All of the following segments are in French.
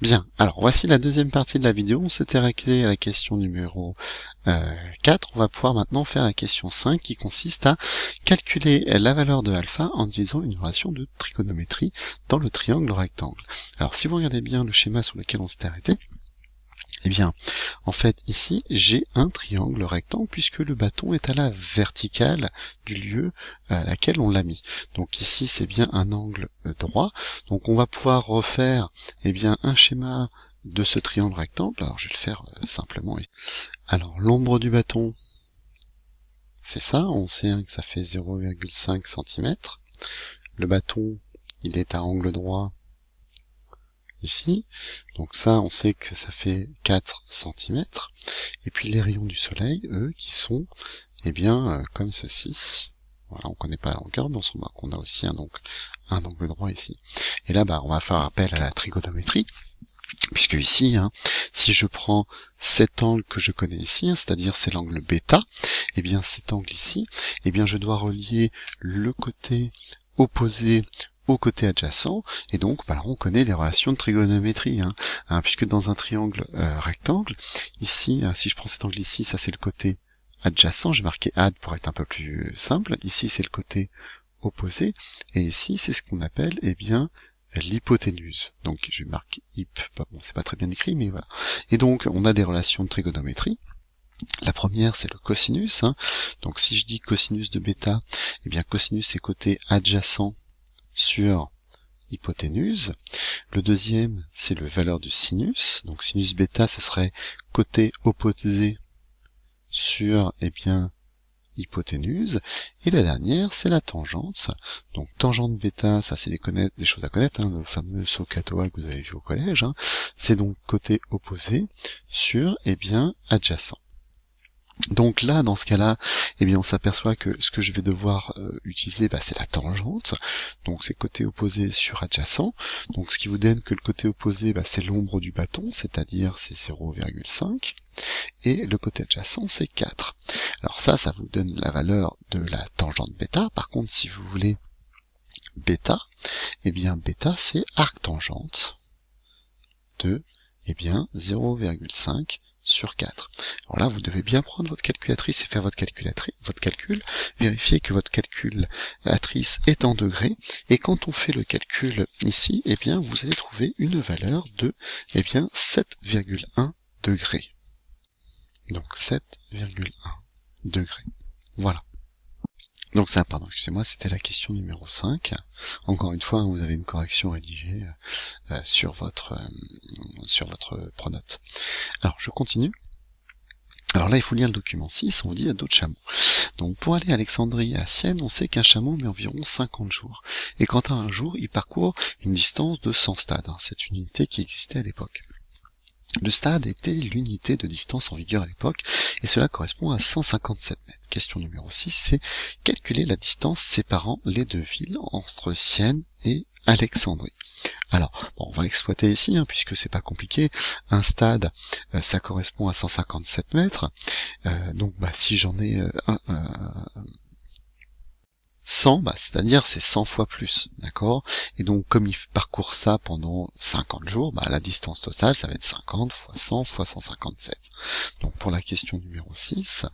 Bien, alors voici la deuxième partie de la vidéo. On s'était arrêté à la question numéro 4. On va pouvoir maintenant faire la question 5 qui consiste à calculer la valeur de alpha en utilisant une relation de trigonométrie dans le triangle rectangle. Alors si vous regardez bien le schéma sur lequel on s'était arrêté, eh bien, en fait, ici, j'ai un triangle rectangle puisque le bâton est à la verticale du lieu à laquelle on l'a mis. Donc ici, c'est bien un angle droit. Donc on va pouvoir refaire, eh bien, un schéma de ce triangle rectangle. Alors je vais le faire simplement ici. Alors l'ombre du bâton, c'est ça. On sait que ça fait 0,5 cm. Le bâton, il est à angle droit ici, donc ça on sait que ça fait 4 cm, et puis les rayons du soleil, eux, qui sont, eh bien, comme ceci. Voilà, on connaît pas la longueur, mais on se remarque qu'on a aussi un angle droit ici. Et là, on va faire appel à la trigonométrie, puisque ici, si je prends cet angle que je connais ici, c'est-à-dire c'est l'angle bêta, eh bien cet angle ici, eh bien je dois relier le côté opposé au côté adjacent, et donc on connaît les relations de trigonométrie, puisque dans un triangle rectangle, ici, si je prends cet angle ici, ça c'est le côté adjacent, j'ai marqué ad pour être un peu plus simple, ici c'est le côté opposé, et ici c'est ce qu'on appelle, eh bien, l'hypoténuse. Donc je marque hyp, bon c'est pas très bien écrit, mais voilà. Et donc on a des relations de trigonométrie. La première, c'est le cosinus. Donc si je dis cosinus de bêta, eh bien cosinus c'est côté adjacent sur hypoténuse. Le deuxième, c'est le valeur du sinus. Donc sinus bêta, ce serait côté opposé sur, eh bien, hypoténuse. Et la dernière, c'est la tangente. Donc tangente bêta, ça c'est des choses à connaître, le fameux SOHCAHTOA que vous avez vu au collège. C'est donc côté opposé sur, eh bien, adjacent. Donc là, dans ce cas-là, eh bien, on s'aperçoit que ce que je vais devoir utiliser, c'est la tangente. Donc c'est côté opposé sur adjacent. Donc ce qui vous donne que le côté opposé, c'est l'ombre du bâton, c'est-à-dire c'est 0,5. Et le côté adjacent, c'est 4. Alors ça vous donne la valeur de la tangente bêta. Par contre, si vous voulez bêta, eh bien bêta, c'est arctangente de, eh bien, 0,5 sur 4. Alors là, vous devez bien prendre votre calculatrice et faire votre calcul, vérifier que votre calculatrice est en degrés, et quand on fait le calcul ici, eh bien, vous allez trouver une valeur de, eh bien, 7,1 degrés. Donc 7,1 degrés. Voilà. Donc ça, excusez-moi, c'était la question numéro 5. Encore une fois, vous avez une correction rédigée sur votre pronote. Alors, je continue. Alors là, il faut lire le document 6, on vous dit il y a d'autres chameaux. Donc pour aller à Alexandrie et à Sienne, on sait qu'un chameau met environ 50 jours. Et quant à un jour, il parcourt une distance de 100 stades. C'est une unité qui existait à l'époque. Le stade était l'unité de distance en vigueur à l'époque, et cela correspond à 157 mètres. Question numéro 6, c'est calculer la distance séparant les deux villes entre Sienne et Alexandrie. Alors, on va exploiter ici, puisque c'est pas compliqué. Un stade, ça correspond à 157 mètres. Donc, si j'en ai 100, c'est-à-dire c'est 100 fois plus, d'accord? Et donc, comme il parcourt ça pendant 50 jours, la distance totale, ça va être 50 fois 100 fois 157. Donc, pour la question numéro 6,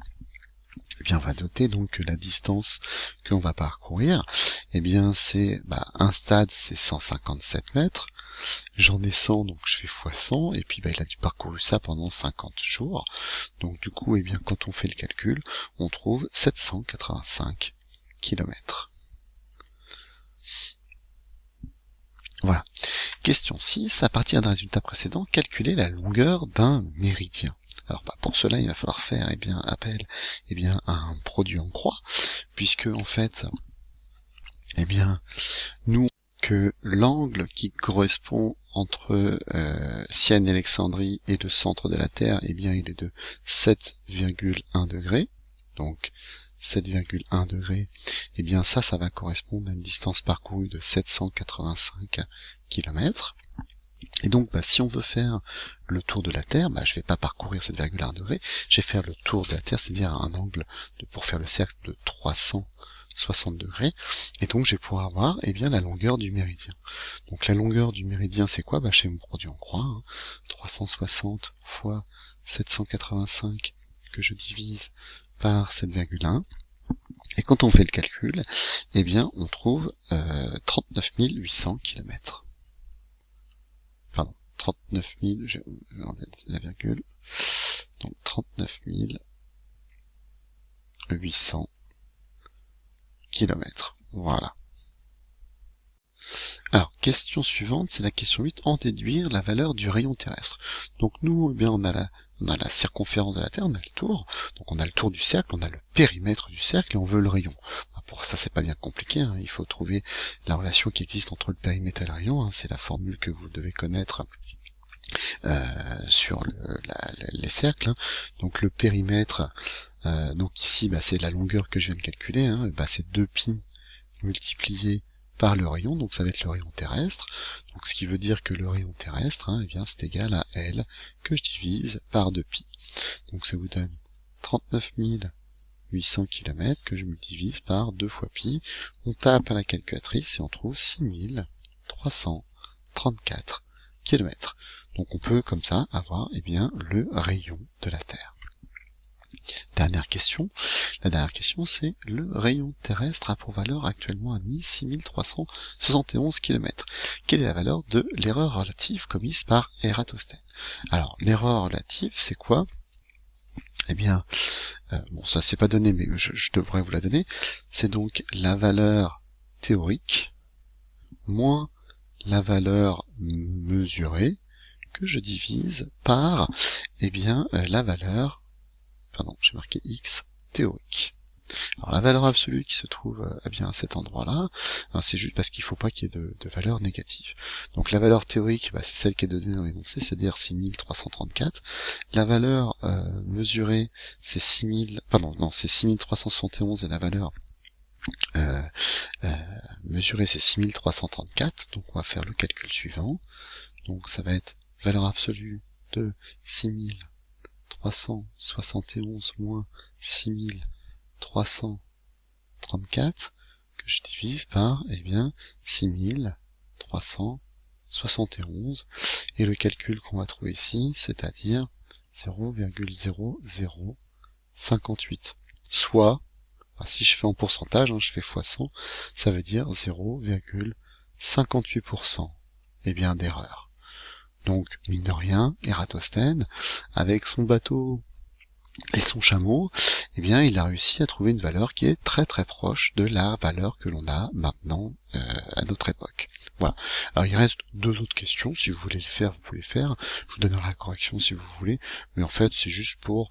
eh bien, on va noter donc que la distance qu'on va parcourir, eh bien, c'est, un stade, c'est 157 mètres. J'en ai 100, donc je fais fois 100, et puis, il a dû parcourir ça pendant 50 jours. Donc, du coup, eh bien, quand on fait le calcul, on trouve 785 km. Voilà. Question 6. À partir d'un résultat précédent, calculer la longueur d'un méridien. Alors pour cela, il va falloir faire appel à un produit en croix, puisque en fait, nous que l'angle qui correspond entre Sienne et Alexandrie et le centre de la Terre, il est de 7,1 degrés. Donc 7,1 degrés, ça va correspondre à une distance parcourue de 785 km. Et donc, si on veut faire le tour de la Terre, je vais pas parcourir 7,1 degrés, je vais faire le tour de la Terre, c'est-à-dire un angle pour faire le cercle de 60 degrés, et donc je vais pouvoir avoir la longueur du méridien. Donc la longueur du méridien c'est quoi? Chez mon produit en croix, 360 fois 785 que je divise par 7,1, et quand on fait le calcul, on trouve 39 800 km. Pardon, 39 000, j'enlève la virgule, donc 39 800 km. Voilà. Alors, question suivante, c'est la question 8, en déduire la valeur du rayon terrestre. Donc nous, on a la circonférence de la Terre, on a le tour, donc on a le tour du cercle, on a le périmètre du cercle, et on veut le rayon. Pour ça, c'est pas bien compliqué, il faut trouver la relation qui existe entre le périmètre et le rayon, c'est la formule que vous devez connaître sur les cercles. Donc le périmètre, donc ici, c'est la longueur que je viens de calculer, c'est 2π multiplié par le rayon, donc ça va être le rayon terrestre, donc ce qui veut dire que le rayon terrestre, c'est égal à L que je divise par 2π. Donc ça vous donne 39 800 km que je multiplie par 2 fois π. On tape à la calculatrice et on trouve 6334 km. Donc on peut comme ça avoir le rayon de la Terre. Dernière question. La dernière question, c'est le rayon terrestre a pour valeur actuellement admis 6371 km. Quelle est la valeur de l'erreur relative commise par Eratosthène? Alors, l'erreur relative, c'est quoi? Ça c'est pas donné, mais je devrais vous la donner. C'est donc la valeur théorique moins la valeur mesurée que je divise par la valeur, j'ai marqué x théorique. Alors la valeur absolue qui se trouve à cet endroit-là, c'est juste parce qu'il ne faut pas qu'il y ait de valeur négative. Donc la valeur théorique, c'est celle qui est donnée dans l'énoncé, c'est-à-dire 6334. La valeur mesurée, c'est 6371 et la valeur mesurée c'est 6334. Donc on va faire le calcul suivant. Donc ça va être valeur absolue de 6371 moins 6334 que je divise par 6371 et le calcul qu'on va trouver ici, c'est-à-dire 0,0058, soit, si je fais en pourcentage, je fais fois 100, ça veut dire 0,58% d'erreur. Donc, mine de rien, Eratosthène, avec son bateau et son chameau, il a réussi à trouver une valeur qui est très très proche de la valeur que l'on a maintenant à notre époque. Voilà. Alors il reste 2 autres questions, si vous voulez le faire, vous pouvez le faire. Je vous donnerai la correction si vous voulez, mais en fait c'est juste pour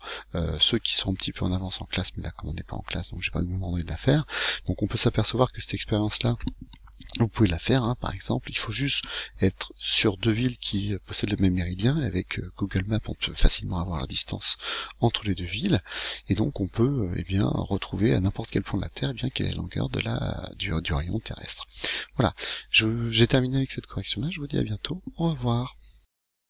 ceux qui sont un petit peu en avance en classe, mais là comme on n'est pas en classe, donc je vais pas vous demander de la faire. Donc on peut s'apercevoir que cette expérience-là, vous pouvez la faire, par exemple, il faut juste être sur 2 villes qui possèdent le même méridien, et avec Google Maps on peut facilement avoir la distance entre les 2 villes, et donc on peut retrouver à n'importe quel point de la Terre quelle est la longueur de du rayon terrestre. Voilà, j'ai terminé avec cette correction-là, je vous dis à bientôt, au revoir.